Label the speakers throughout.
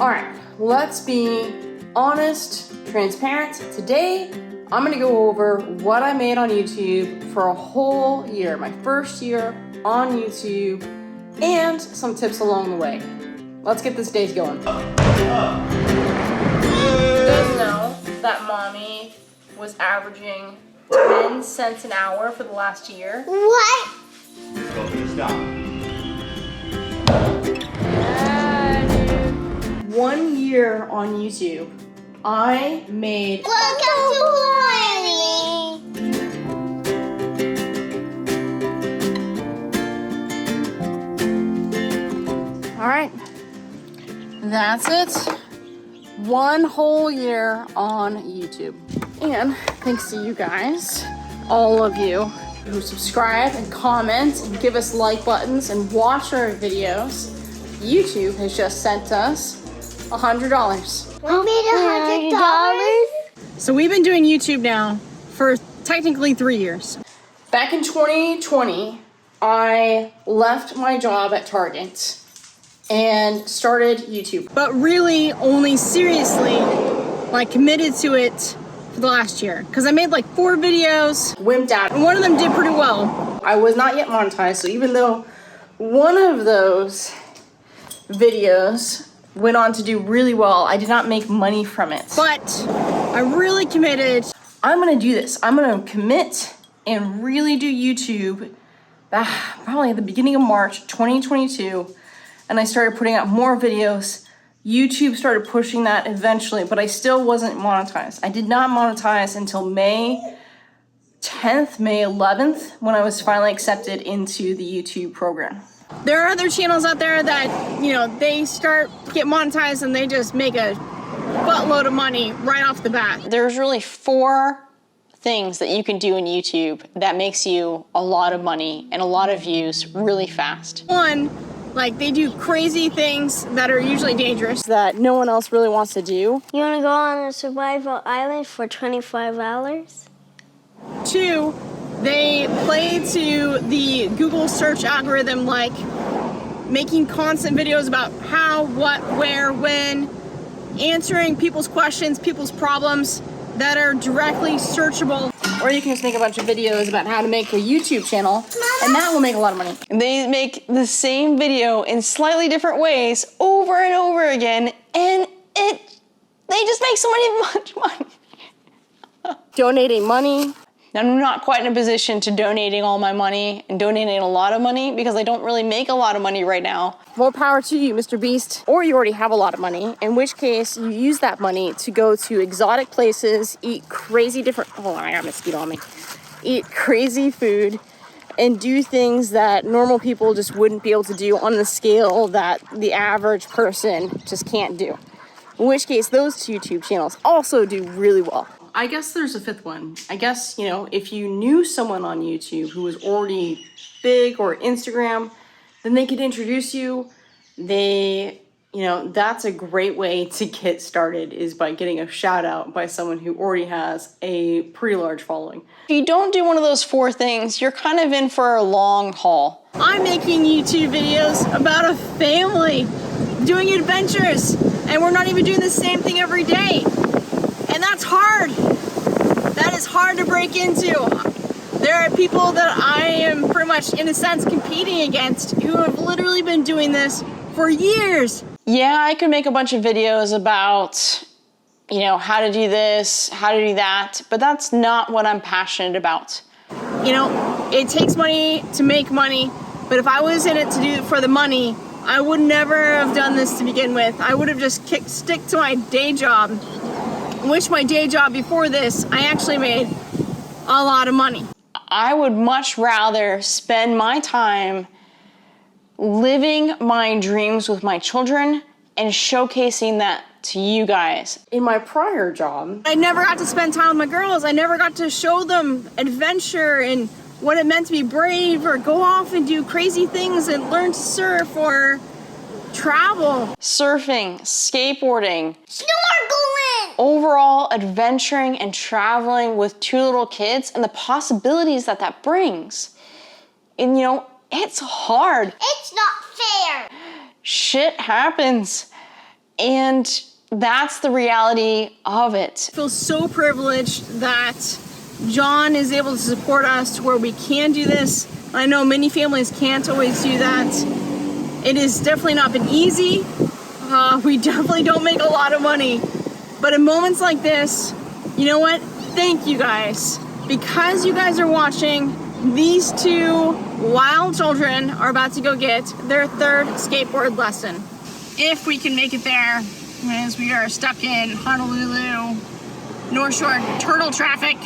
Speaker 1: All right, let's be honest, transparent. Today, I'm gonna go over what I made on YouTube for a whole year, my first year on YouTube, and some tips along the way. Let's get this day going. You guys know that mommy was averaging 10 cents an hour for the last year.
Speaker 2: What?
Speaker 3: Stop.
Speaker 1: 1 year on YouTube, I made
Speaker 2: Welcome to Hawaii.
Speaker 1: All right, that's it. 1 whole year on YouTube. And thanks to you guys, all of you who subscribe and comment and give us like buttons and watch our videos, YouTube has just sent us $100.
Speaker 2: We made $100.
Speaker 1: So we've been doing YouTube now for technically 3 years. Back in 2020, I left my job at Target and started YouTube. But really only seriously committed to it for the last year. Because I made 4 videos, wimped out, and one of them did pretty well. I was not yet monetized, so even though one of those videos went on to do really well, I did not make money from it. But I really committed. I'm gonna do this. I'm gonna commit and really do YouTube probably at the beginning of March 2022. And I started putting out more videos. YouTube started pushing that eventually, but I still wasn't monetized. I did not monetize until May 10th, May 11th, when I was finally accepted into the YouTube program. There are other channels out there that, they get monetized and they just make a buttload of money right off the bat. There's really 4 things that you can do in YouTube that makes you a lot of money and a lot of views really fast. One, they do crazy things that are usually dangerous that no one else really wants to do.
Speaker 2: You want to go on a survival island for $25?
Speaker 1: 2, they play to the Google search algorithm, making constant videos about how, what, where, when, answering people's questions, people's problems that are directly searchable. Or you can just make a bunch of videos about how to make a YouTube channel, and that will make a lot of money. They make the same video in slightly different ways over and over again, and they just make so much money. Donating money. I'm not quite in a position to donating all my money and donating a lot of money because I don't really make a lot of money right now. More power to you, Mr. Beast. Or you already have a lot of money, in which case you use that money to go to exotic places, eat crazy different, oh, I got a mosquito on me. Eat crazy food and do things that normal people just wouldn't be able to do on the scale that the average person just can't do. In which case those 2 YouTube channels also do really well. I guess there's a 5th one. I guess, if you knew someone on YouTube who was already big or Instagram, then they could introduce you. That's a great way to get started, is by getting a shout out by someone who already has a pretty large following. If you don't do one of those 4 things, you're kind of in for a long haul. I'm making YouTube videos about a family doing adventures, and we're not even doing the same thing every day. And that's hard. That is hard to break into. There are people that I am pretty much, in a sense, competing against who have literally been doing this for years. Yeah, I could make a bunch of videos about, how to do this, how to do that, but that's not what I'm passionate about. It takes money to make money, but if I was in it to do it for the money, I would never have done this to begin with. I would have just stick to my day job. Which my day job before this, I actually made a lot of money. I would much rather spend my time living my dreams with my children and showcasing that to you guys. In my prior job, I never got to spend time with my girls. I never got to show them adventure and what it meant to be brave or go off and do crazy things and learn to surf or travel. Surfing, skateboarding,
Speaker 2: Snorkeling!
Speaker 1: Overall adventuring and traveling with 2 little kids and the possibilities that brings. And it's hard.
Speaker 2: It's not fair.
Speaker 1: Shit happens. And that's the reality of it. I feel so privileged that John is able to support us to where we can do this. I know many families can't always do that. It has definitely not been easy. We definitely don't make a lot of money. But in moments like this, you know what? Thank you guys. Because you guys are watching, these two wild children are about to go get their third skateboard lesson. If we can make it there, as we are stuck in Honolulu, North Shore turtle traffic.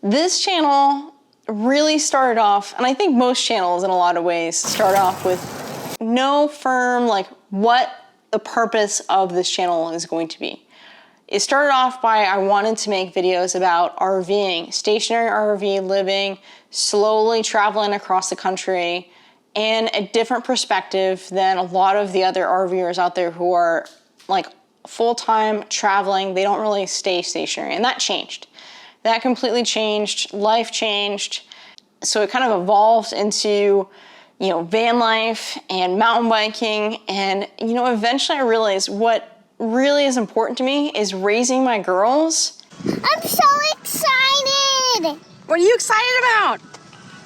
Speaker 1: This channel really started off, and I think most channels in a lot of ways start off with no firm, like, what the purpose of this channel is going to be. It started off by I wanted to make videos about RVing, stationary RV living, slowly traveling across the country, and a different perspective than a lot of the other RVers out there who are like full-time traveling. They don't really stay stationary, and that changed. That completely changed, life changed. So it kind of evolved into, you know, van life and mountain biking, and, you know, eventually I realized what really is important to me is raising my girls.
Speaker 2: I'm so excited!
Speaker 1: What are you excited about?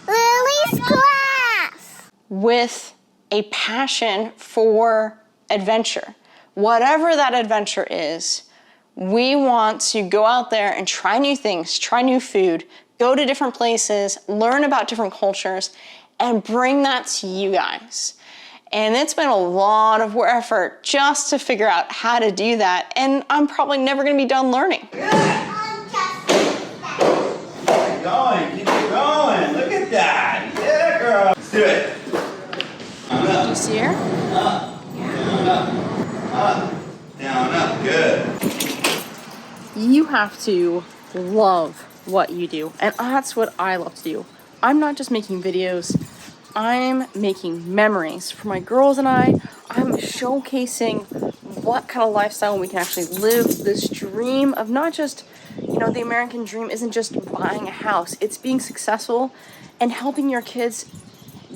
Speaker 2: Lily's class!
Speaker 1: With a passion for adventure. Whatever that adventure is, we want to go out there and try new things, try new food, go to different places, learn about different cultures, and bring that to you guys. And it's been a lot of effort just to figure out how to do that. And I'm probably never gonna be done learning.
Speaker 3: Keep going, keep it going. Look at that. Yeah, girl. Let's do it. Down, up.
Speaker 1: You see her?
Speaker 3: Up, down, up. Up, down, up. Good.
Speaker 1: You have to love what you do. And that's what I love to do. I'm not just making videos. I'm making memories for my girls and I'm showcasing what kind of lifestyle we can actually live. This dream of not just, you know, the American dream isn't just buying a house. It's being successful and helping your kids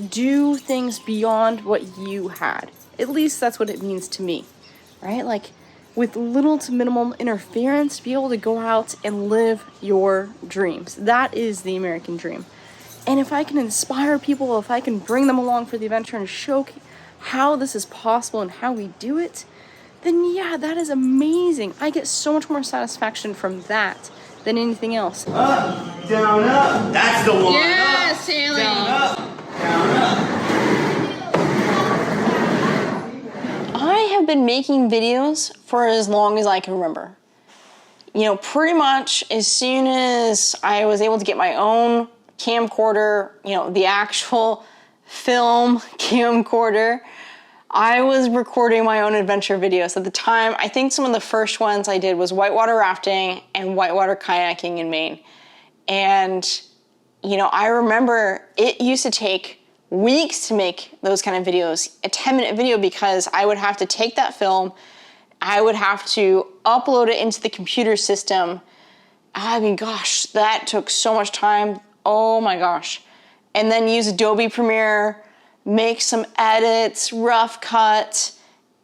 Speaker 1: do things beyond what you had. At least that's what it means to me, right? Like, with little to minimal interference, be able to go out and live your dreams. That is the American dream. And if I can inspire people, if I can bring them along for the adventure and show how this is possible and how we do it, then yeah, that is amazing. I get so much more satisfaction from that than anything else.
Speaker 3: Up, down, up. That's the one.
Speaker 1: Yes,
Speaker 3: up,
Speaker 1: Haley.
Speaker 3: down, up, down, up.
Speaker 1: I have been making videos for as long as I can remember. You know, pretty much as soon as I was able to get my own camcorder, you know, the actual film camcorder, I was recording my own adventure videos. At the time, I think some of the first ones I did was whitewater rafting and whitewater kayaking in Maine. And, you know, I remember it used to take weeks to make those kind of videos, a 10-minute video, because I would have to take that film, I would have to upload it into the computer system. I mean, gosh, that took so much time. Oh my gosh. And then use Adobe Premiere, make some edits, rough cut,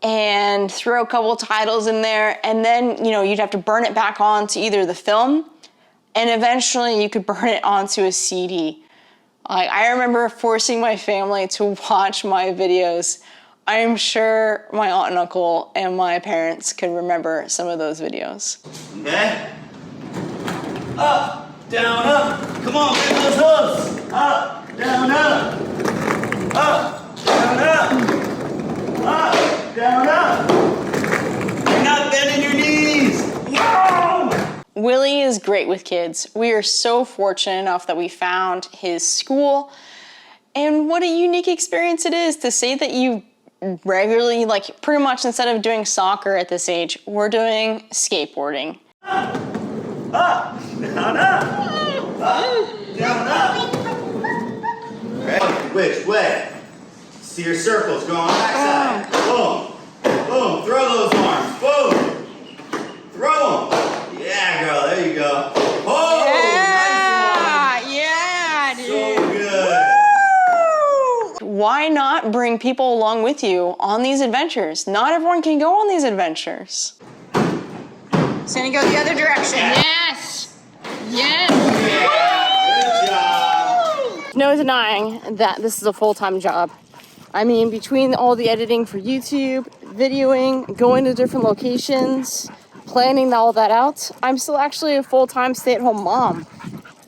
Speaker 1: and throw a couple titles in there. And then, you know, you'd have to burn it back onto either the film, and eventually you could burn it onto a CD. Like, I remember forcing my family to watch my videos. I'm sure my aunt and uncle and my parents could remember some of those videos.
Speaker 3: Okay. Up. Down, up. Come on, bend those hooves. Up, down, up. Up, down, up. Up, down, up. You're not bending your knees. Whoa!
Speaker 1: Willie is great with kids. We are so fortunate enough that we found his school. And what a unique experience it is to say that you regularly, like pretty much instead of doing soccer at this age, we're doing skateboarding.
Speaker 3: Up, down, up. Up, down, up. Right. Which way? See your circles go on the backside. Boom. Boom. Throw those arms. Boom. Throw them. Yeah, girl. There you go. Oh,
Speaker 1: yeah,
Speaker 3: nice one.
Speaker 1: yeah, dude.
Speaker 3: So good.
Speaker 1: Woo! Why not bring bring people along with you on these adventures. Not everyone can go on these adventures. It's gonna go the other direction. Yes! Yes!
Speaker 3: Yeah, good job.
Speaker 1: No denying that this is a full-time job. I mean, between all the editing for YouTube, videoing, going to different locations, planning all that out, I'm still actually a full-time stay-at-home mom.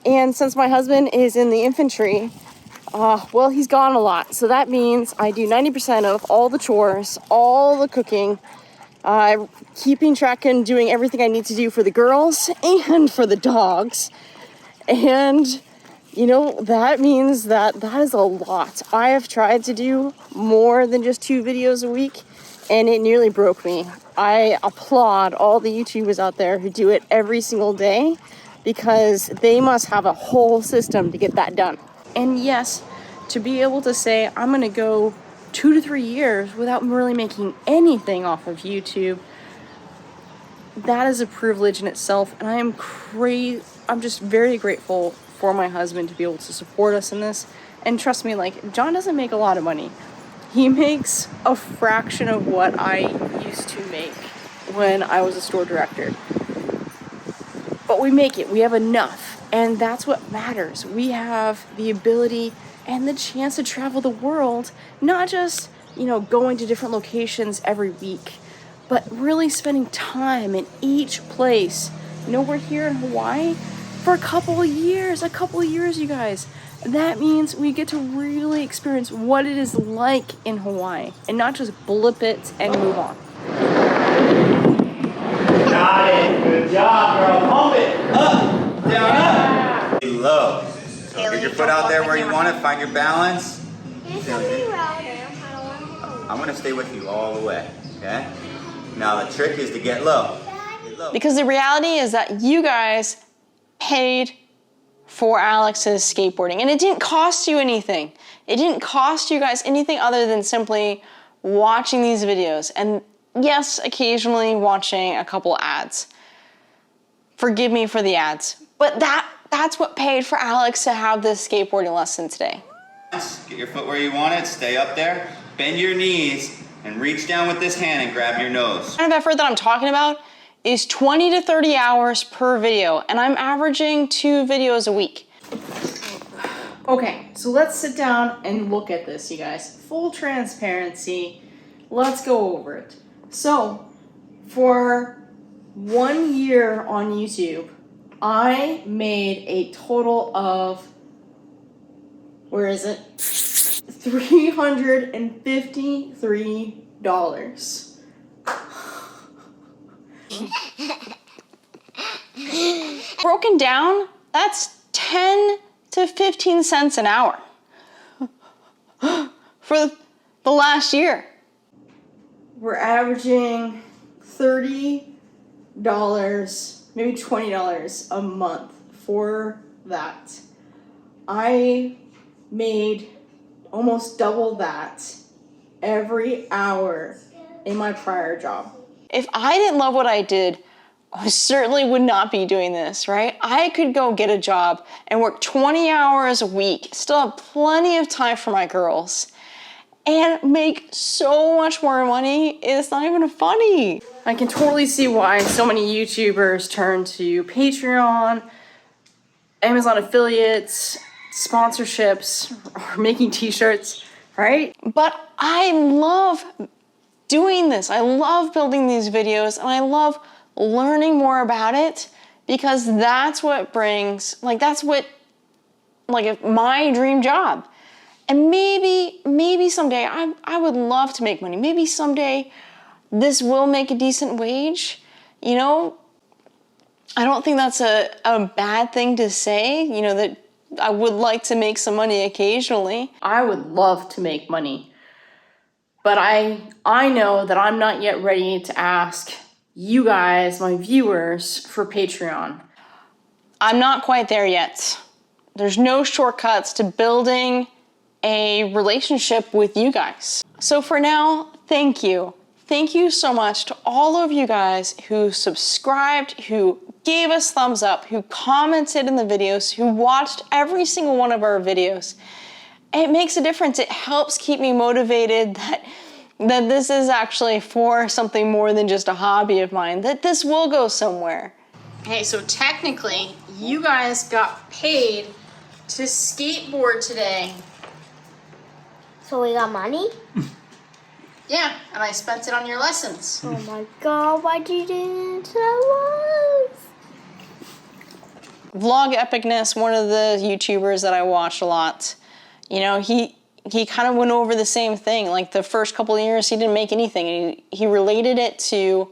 Speaker 1: And since my husband is in the infantry, well, he's gone a lot. So that means I do 90% of all the chores, all the cooking, keeping track and doing everything I need to do for the girls and for the dogs. And you know, that means that is a lot. I have tried to do more than just 2 videos a week, and it nearly broke me. I applaud all the YouTubers out there who do it every single day, because they must have a whole system to get that done. And yes, to be able to say, I'm gonna go 2 to 3 years without really making anything off of YouTube, that is a privilege in itself, and I'm just very grateful for my husband to be able to support us in this. And trust me, like, John doesn't make a lot of money. He makes a fraction of what I used to make when I was a store director. But we make it, we have enough, and that's what matters. We have the ability and the chance to travel the world, not just, you know, going to different locations every week, but really spending time in each place. You know, we're here in Hawaii for a couple of years, you guys. That means we get to really experience what it is like in Hawaii and not just blip it and move on.
Speaker 3: Got it. Good job, girl. Pump it. Up, down, up. Low. So get your foot out there where you want it. Find your balance. I'm going to stay with you all the way, okay? Now the trick is to get low. Get low.
Speaker 1: Because the reality is that you guys paid for Alex's skateboarding, and it didn't cost you anything. It didn't cost you guys anything other than simply watching these videos, and yes, occasionally watching a couple ads. Forgive me for the ads, but that's what paid for Alex to have this skateboarding lesson today.
Speaker 3: Get your foot where you want it. Stay up there. Bend your knees and reach down with this hand and grab your nose.
Speaker 1: The kind of effort that I'm talking about is 20 to 30 hours per video, and I'm averaging 2 videos a week. Okay, so let's sit down and look at this, you guys. Full transparency, let's go over it. So, for 1 year on YouTube, I made a total of, where is it? $353. Broken down, that's 10 to 15 cents an hour for the last year. We're averaging $30, maybe $20 a month for that. I made almost double that every hour in my prior job. If I didn't love what I did, I certainly would not be doing this, right? I could go get a job and work 20 hours a week, still have plenty of time for my girls, and make so much more money, it's not even funny. I can totally see why so many YouTubers turn to Patreon, Amazon affiliates, sponsorships, or making t-shirts, right? But I love doing this. I love building these videos, and I love learning more about it, because that's what brings, that's what my dream job. And maybe someday I would love to make money. Maybe someday this will make a decent wage. You know, I don't think that's a bad thing to say, you know, that I would like to make some money occasionally. I would love to make money. But I know that I'm not yet ready to ask you guys, my viewers, for Patreon. I'm not quite there yet. There's no shortcuts to building a relationship with you guys. So for now, thank you. Thank you so much to all of you guys who subscribed, who gave us thumbs up, who commented in the videos, who watched every single one of our videos. it makes a difference. It helps keep me motivated that this is actually for something more than just a hobby of mine, that this will go somewhere. Hey, so technically, you guys got paid to skateboard today.
Speaker 2: So we got money?
Speaker 1: Yeah, and I spent it on your lessons.
Speaker 2: Oh my God, why did you tell us?
Speaker 1: Vlog Epicness, one of the YouTubers that I watch a lot, you know, he kind of went over the same thing. Like the first couple of years, he didn't make anything. And he related it to,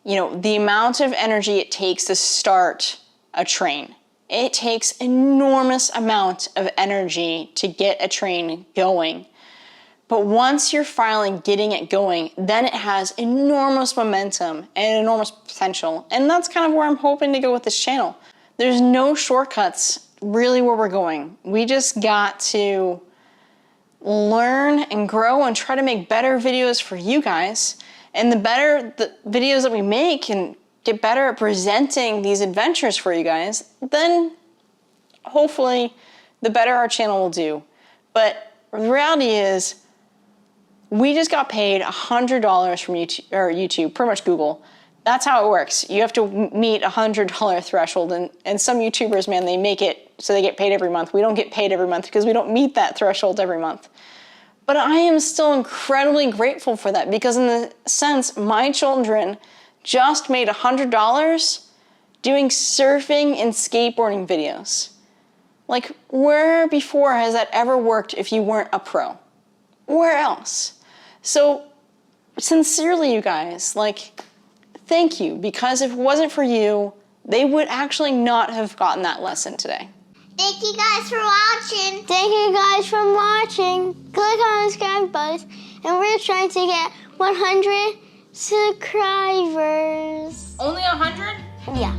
Speaker 1: you know, the amount of energy it takes to start a train. It takes enormous amount of energy to get a train going. But once you're finally getting it going, then it has enormous momentum and enormous potential. And that's kind of where I'm hoping to go with this channel. There's no shortcuts really where we're going. We just got to learn and grow and try to make better videos for you guys. And the better the videos that we make and get better at presenting these adventures for you guys, then hopefully the better our channel will do. But the reality is, we just got paid $100 from YouTube, pretty much Google. That's how it works. You have to meet a $100 threshold, and some YouTubers, man, they make it so they get paid every month. We don't get paid every month because we don't meet that threshold every month. But I am still incredibly grateful for that, because in the sense, my children just made $100 doing surfing and skateboarding videos. Like, where before has that ever worked if you weren't a pro? Where else? So, sincerely, you guys, like, thank you, because if it wasn't for you, they would actually not have gotten that lesson today.
Speaker 2: Thank you guys for watching. Thank you guys for watching. Click on the subscribe button, and we're trying to get 100 subscribers.
Speaker 1: Only 100?
Speaker 2: Yeah.